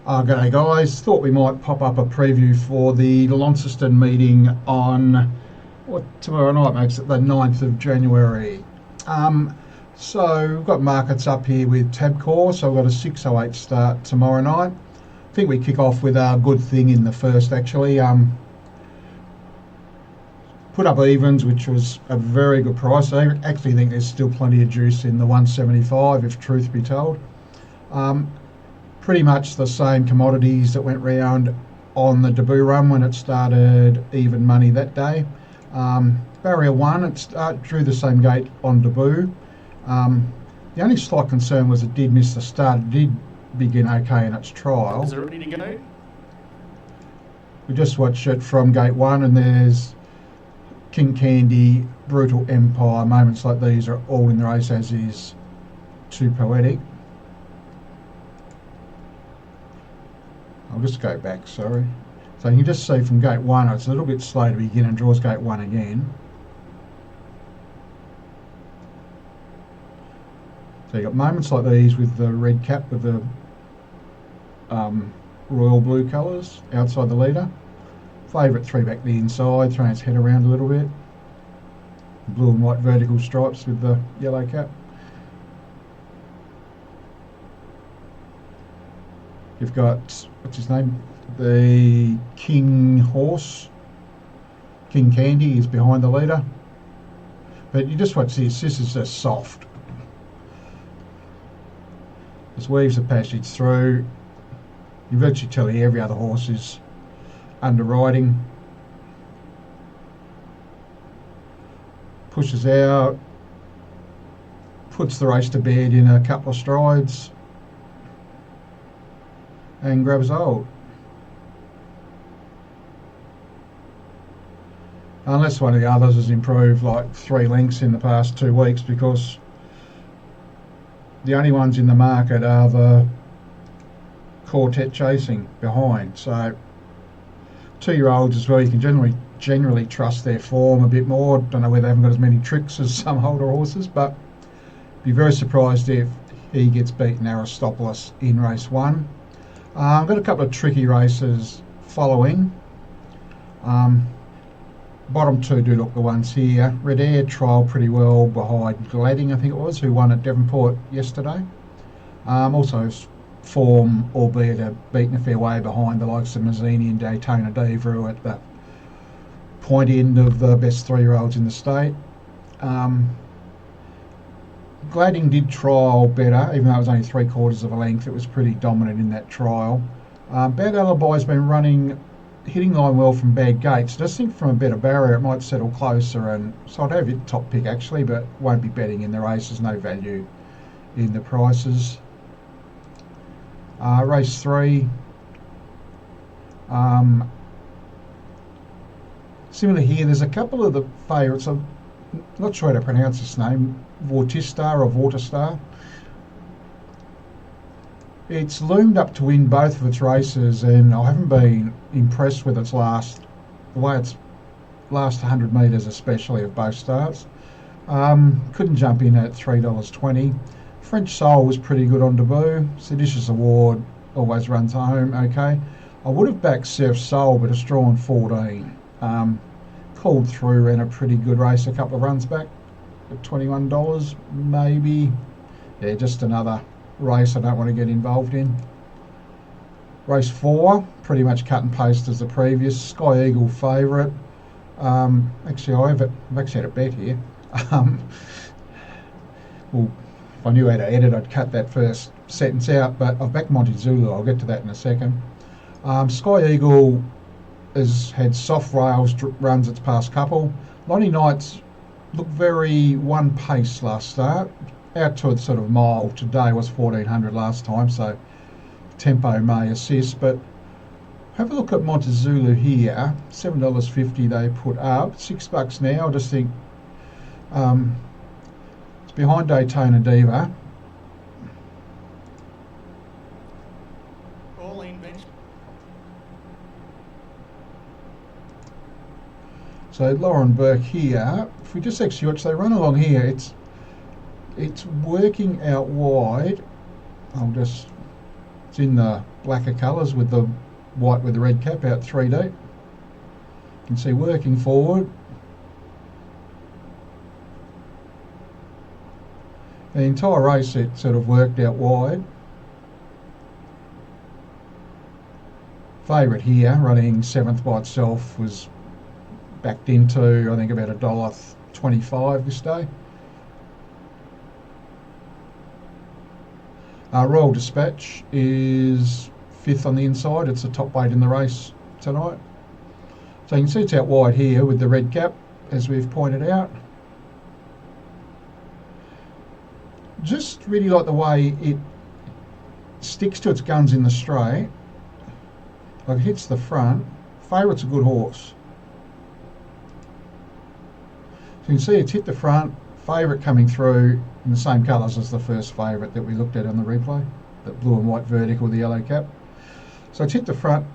G'day guys, thought we might pop up a preview for the Launceston meeting on tomorrow night, makes it the 9th of January. So we've got markets up here with Tabcorp, so we've got a 6:08 start tomorrow night. I think we kick off with a good thing in the first actually. Put up evens, which was a very good price. I actually think there's still plenty of juice in the 175 if truth be told. Pretty much the same commodities that went round on the debut run when it started even money that day. Barrier 1, it drew the same gate on debut. The only slight concern was it did miss the start. It did begin okay in its trial. Is it ready to go? We just watched it from gate 1 and there's King Candy, Brutal Empire. Moments like these are all in the race, as is Too Poetic. I'll just go back, sorry. So you can just see from gate 1, it's a little bit slow to begin and draws gate 1 again. So you've got moments like these with the red cap with the royal blue colours outside the leader. Favourite 3 back the inside, throwing its head around a little bit. Blue and white vertical stripes with the yellow cap. You've got, what's his name? The King Horse. King Candy is behind the leader. But you just watch this is just soft. Just weaves the passage through. You virtually tell you every other horse is underriding. Pushes out. Puts the race to bed in a couple of strides. And grabs hold. Unless one of the others has improved like 3 lengths in the past 2 weeks, because the only ones in the market are the quartet chasing behind. So 2-year-olds as well, you can generally trust their form a bit more. Don't know whether they haven't got as many tricks as some older horses, but be very surprised if he gets beaten Aristobulus in race 1. I've got a couple of tricky races following. Bottom 2 do look the ones here. Red Air trialled pretty well behind Gladding, I think it was, who won at Devonport yesterday. Also form, albeit beaten a fair way behind the likes of Mazzini and Daytona Diva, who at the point end of the best 3-year-olds in the state. Gladding did trial better, even though it was only 3/4 of a length. It was pretty dominant in that trial. Bad Alibi's been hitting line well from bad gates. Just think from a better barrier it might settle closer, and so I'd have it top pick actually, but won't be betting in the race. There's no value in the prices. Race 3. Similar here, there's a couple of the favourites. I'm not sure how to pronounce this name. Vortistar or Vortistar. It's loomed up to win both of its races, and I haven't been impressed with the way its last 100 metres especially of both starts. Couldn't jump in at $3.20. French Soul was pretty good on debut. Seditious Award always runs home okay. I would have backed Surf Soul, but it's drawn 14. Called through, ran a pretty good race a couple of runs back at $21 maybe. Yeah, just another race I don't want to get involved in. Race 4, pretty much cut and paste as the previous. Sky Eagle favourite. Actually, I've actually had a bet here. Well, if I knew how to edit, I'd cut that first sentence out, but I've backed Montezulu. I'll get to that in a second. Sky Eagle has had soft rails runs its past couple. Lonnie Knights looked very one pace last start. Out to a sort of mile today, was 1400 last time, so tempo may assist. But have a look at Montezulu here. $7.50 they put up. $6 now. I just think it's behind Daytona Diva. All in bench. So Lauren Burke here. If we just actually watch, they run along here. It's working out wide. I'll just It's in the blacker colours with the white with the red cap out 3 deep. You can see working forward. The entire race it sort of worked out wide. Favourite here, running 7th by itself, was backed into I think about $1.25 this day. Royal Dispatch is 5th on the inside. It's the top weight in the race tonight. So you can see it's out wide here with the red cap, as we've pointed out. Just really like the way it sticks to its guns in the straight. Like it hits the front. Favourite's a good horse. So you can see it's hit the front. Favourite coming through in the same colours as the first favourite that we looked at on the replay. That blue and white vertical with the yellow cap. So it's hit the front.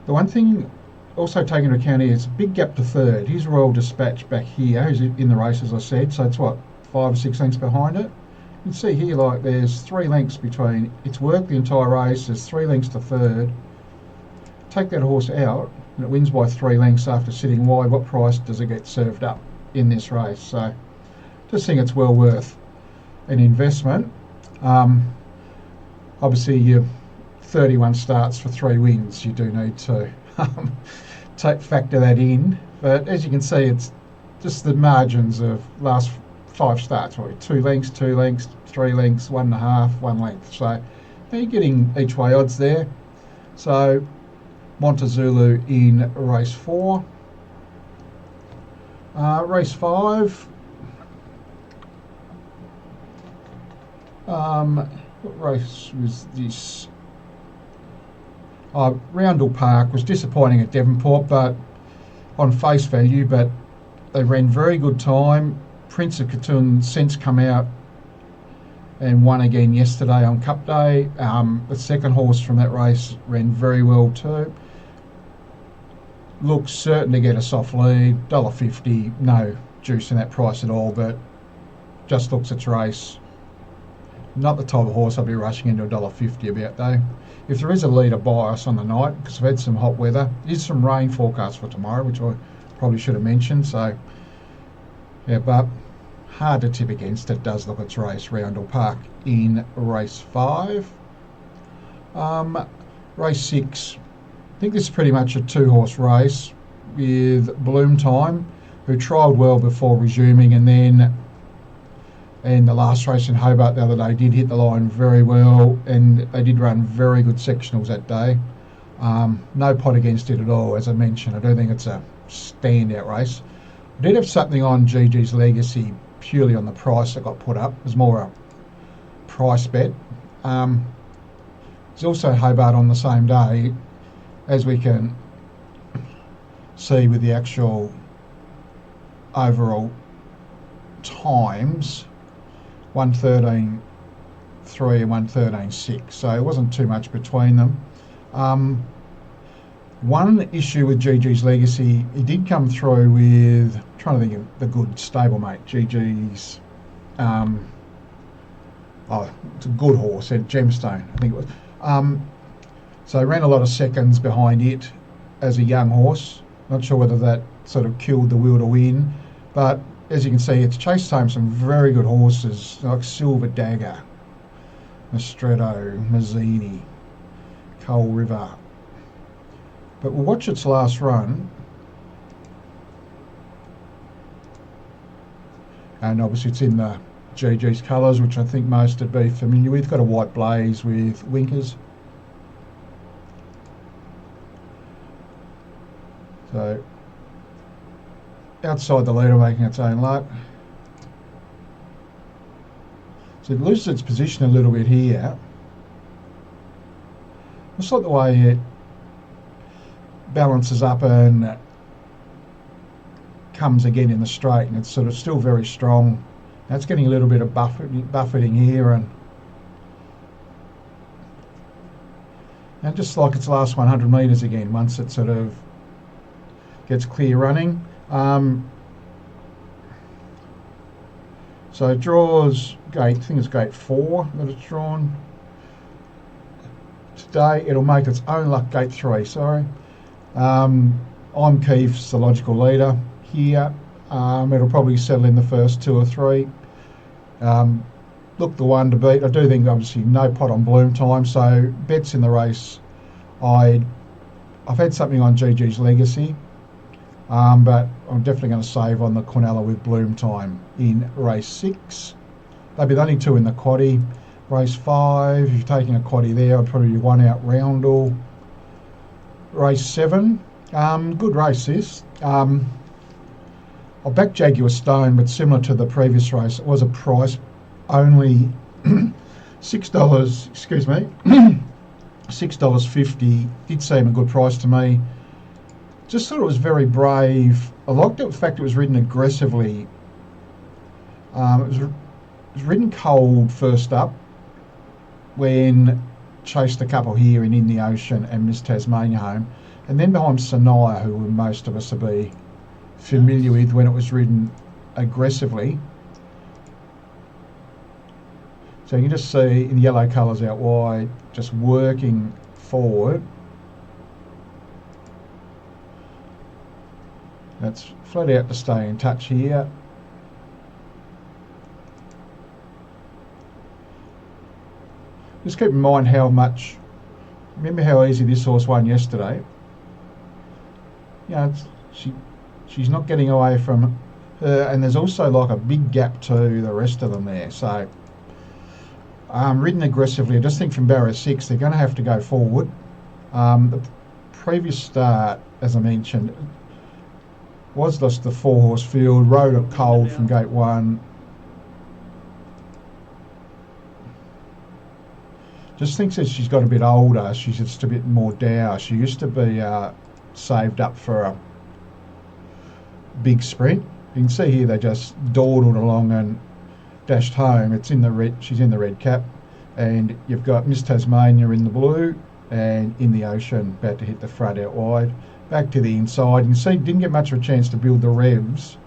The one thing also taken into account here is a big gap to third. Here's Royal Dispatch back here. He's in the race, as I said. So it's what, 5 or 6 lengths behind it. You can see here, like there's 3 lengths between. It's worked the entire race. There's 3 lengths to third. Take that horse out, and it wins by 3 lengths after sitting wide. What price does it get served up in this race? So just think it's well worth an investment. Obviously, you 31 starts for 3 wins. You do need to factor that in. But as you can see, it's just the margins of last 5 starts. 2 lengths, 2 lengths, 3 lengths, 1.5, 1 length. So you're getting each way odds there. So Montezulu in race 4. Race 5. What race was this? Roundel Park was disappointing at Devonport, but on face value, but they ran very good time. Prince of Katoon since come out and won again yesterday on Cup Day. The second horse from that race ran very well too. Looks certain to get a soft lead. $1.50, no juice in that price at all, but just looks its race. Not the type of horse I'll be rushing into $1.50 about though. If there is a leader bias on the night, because we've had some hot weather, there's some rain forecast for tomorrow, which I probably should have mentioned. So, yeah, but hard to tip against. It does look its race. Roundel Park in race 5. Race 6. I think this is pretty much a 2-horse race with Bloom Time, who trialled well before resuming, and then in the last race in Hobart the other day did hit the line very well, and they did run very good sectionals that day. No pot against it at all, as I mentioned. I don't think it's a standout race. I did have something on GG's Legacy purely on the price that got put up. It was more a price bet. There's also Hobart on the same day, as we can see with the actual overall times. 1:13.3 and 1:13.6, so it wasn't too much between them. One issue with GG's Legacy, he did come through with, I'm trying to think of the good stablemate, GG's, it's a good horse, at Gemstone, I think it was. So he ran a lot of seconds behind it as a young horse. Not sure whether that sort of killed the will to win, but as you can see, it's chased home some very good horses like Silver Dagger, Mastretto, Mazzini, Coal River. But we'll watch its last run. And obviously it's in the GG's colours, which I think most would be familiar with. Got a white blaze with winkers. So outside the leader, making its own luck. So it loses its position a little bit here. Just like the way it balances up and comes again in the straight, and it's sort of still very strong. Now it's getting a little bit of buffeting here, and just like its last 100 metres again, once it sort of gets clear running. So it draws gate, I think it's gate 4 that it's drawn. Today it'll make its own luck, gate 3, sorry. I'm Keith's the logical leader here. It'll probably settle in the first 2 or 3. Look the one to beat. I do think obviously no pot on bloom time, so bets in the race. I've had something on GG's Legacy, but I'm definitely going to save on the Quinella with bloom time in race 6. They'll be the only 2 in the quaddie. Race 5, if you're taking a quaddie there, I'd probably 1 out Roundel. Race 7, good race this. I'll back Jaguar Stone, but similar to the previous race, it was a price only $6, excuse me, $6.50. Did seem a good price to me. Just thought it was very brave. I liked it, the fact it was ridden aggressively. It was ridden cold first up when chased a couple here in the Ocean and Miss Tasmania home, and then behind Sanaya, who most of us will be familiar with when it was ridden aggressively. So you can just see in the yellow colours out wide, just working forward. That's flat out to stay in touch here. Just keep in mind how much, remember how easy this horse won yesterday. You know, she's not getting away from her, and there's also like a big gap to the rest of them there. So ridden aggressively, I just think from barrier 6 they're going to have to go forward. The previous start, as I mentioned, was just the 4-horse field, rode it cold from gate 1. Just thinks that she's got a bit older, she's just a bit more dour. She used to be saved up for a big sprint. You can see here they just dawdled along and dashed home. It's in the red, she's in the red cap, and you've got Miss Tasmania in the blue and in the Ocean about to hit the front out wide. Back to the inside, you can see didn't get much of a chance to build the revs.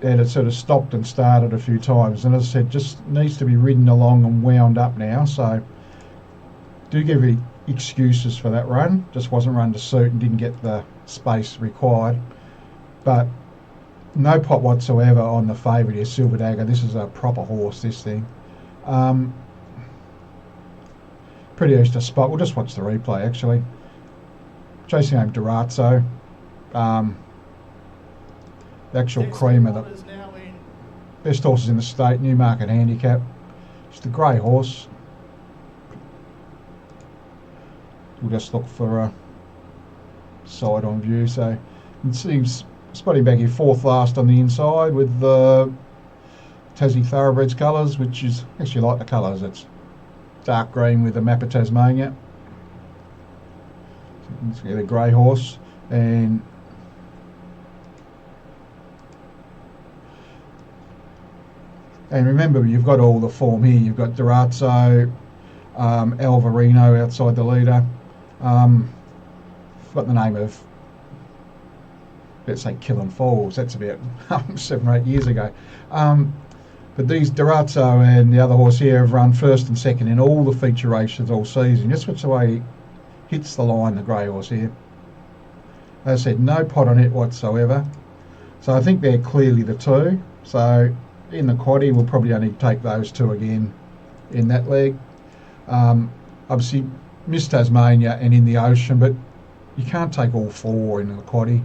It sort of stopped and started a few times, and as I said, just needs to be ridden along and wound up now. So do give you excuses for that run, just wasn't run to suit and didn't get the space required. But no pot whatsoever on the favourite here, Silver Dagger. This is a proper horse, this thing. Pretty easy to spot. We'll just watch the replay actually. Chasing home Durazzo. The actual cream of the best horses in the state, Newmarket handicap. Just a grey horse. We'll just look for a side on view. So you can see spotting back here 4th last on the inside with the Tassie Thoroughbreds colours, which is actually like the colours. It's dark green with the map of Tasmania. So you can see the grey horse, and remember, you've got all the form here. You've got Durazzo, Alvarino outside the leader. Forgot the name of, let's say, Killen Falls. That's about 7 or 8 years ago. But these Durazzo and the other horse here have run 1st and 2nd in all the feature races all season. Just which the way he hits the line, the grey horse here. As I said, no pot on it whatsoever. So I think they're clearly the 2. So in the quaddie, we'll probably only take those 2 again in that leg. Obviously, Miss Tasmania and in the Ocean, but you can't take all 4 in the quaddie.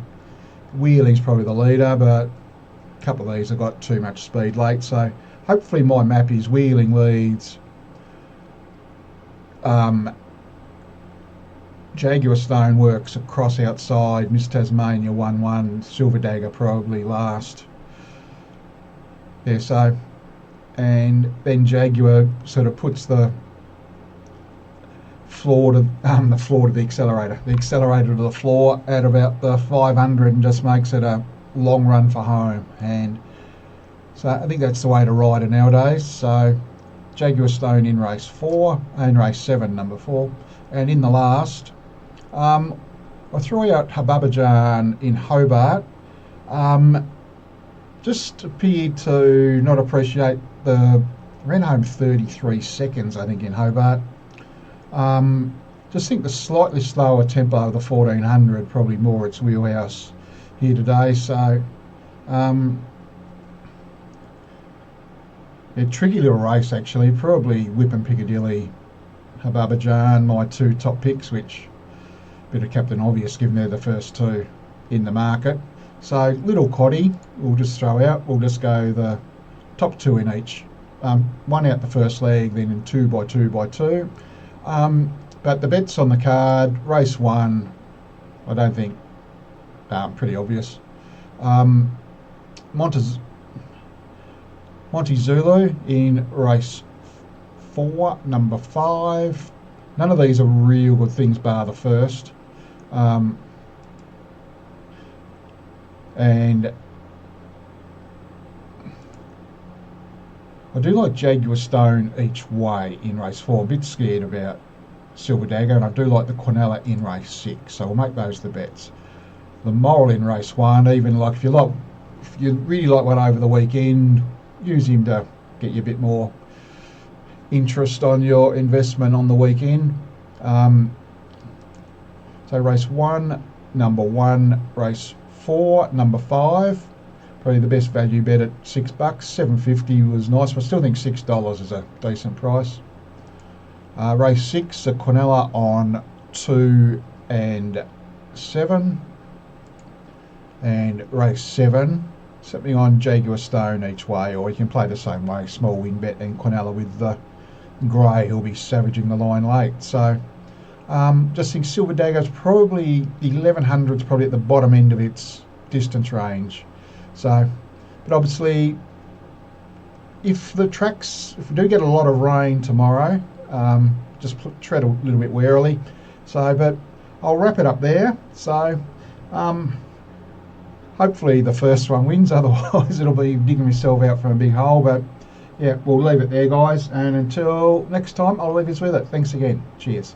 Wheeling's probably the leader, but a couple of these have got too much speed late. So hopefully my map is Wheeling leads, Jaguar Stone works across outside, Miss Tasmania 1-1, Silver Dagger probably last. Yeah, so, and then Jaguar sort of puts the floor to the accelerator to the floor at about the 500 and just makes it a long run for home. And so I think that's the way to ride it nowadays. So Jaguar Stone in race 4 and race 7, number 4, and in the last, I threw out Hababajan in Hobart. just appeared to not appreciate the ran home 33 seconds, I think, in Hobart. Just think the slightly slower tempo of the 1400 probably more its wheelhouse here today. So yeah, tricky little race actually. Probably Whipham Piccadilly, Hababajan, my two top picks, which bit of Captain Obvious given they're the first two in the market. So little Coddy we'll just throw out. We'll just go the top two in each. One out the first leg, then in 2 by 2 by 2. But the bets on the card, race 1, I don't think, pretty obvious. Monte Zulu in race 4, number 5. None of these are real good things bar the first. And I do like Jaguar Stone each way in race 4. A bit scared about Silver Dagger, and I do like the Quinella in race 6. So we'll make those the bets. The Moral in race 1, even like if you really like one over the weekend, use him to get you a bit more interest on your investment on the weekend. So race 1, number 1, race 4, number 5. Probably the best value bet at $6. $7.50 was nice, but I still think $6 is a decent price. Race 6, the Quinella on 2 and 7. And race 7, something on Jaguar Stone each way, or you can play the same way, small win bet and Quinella with the grey who'll be savaging the line late. So just think Silver Dagger's probably, the 1100's probably at the bottom end of its distance range. So, but obviously, if we do get a lot of rain tomorrow, just tread a little bit warily. So, but I'll wrap it up there. So, hopefully the first one wins, otherwise it'll be digging myself out from a big hole. But yeah, we'll leave it there, guys, and until next time, I'll leave us with it. Thanks again. Cheers.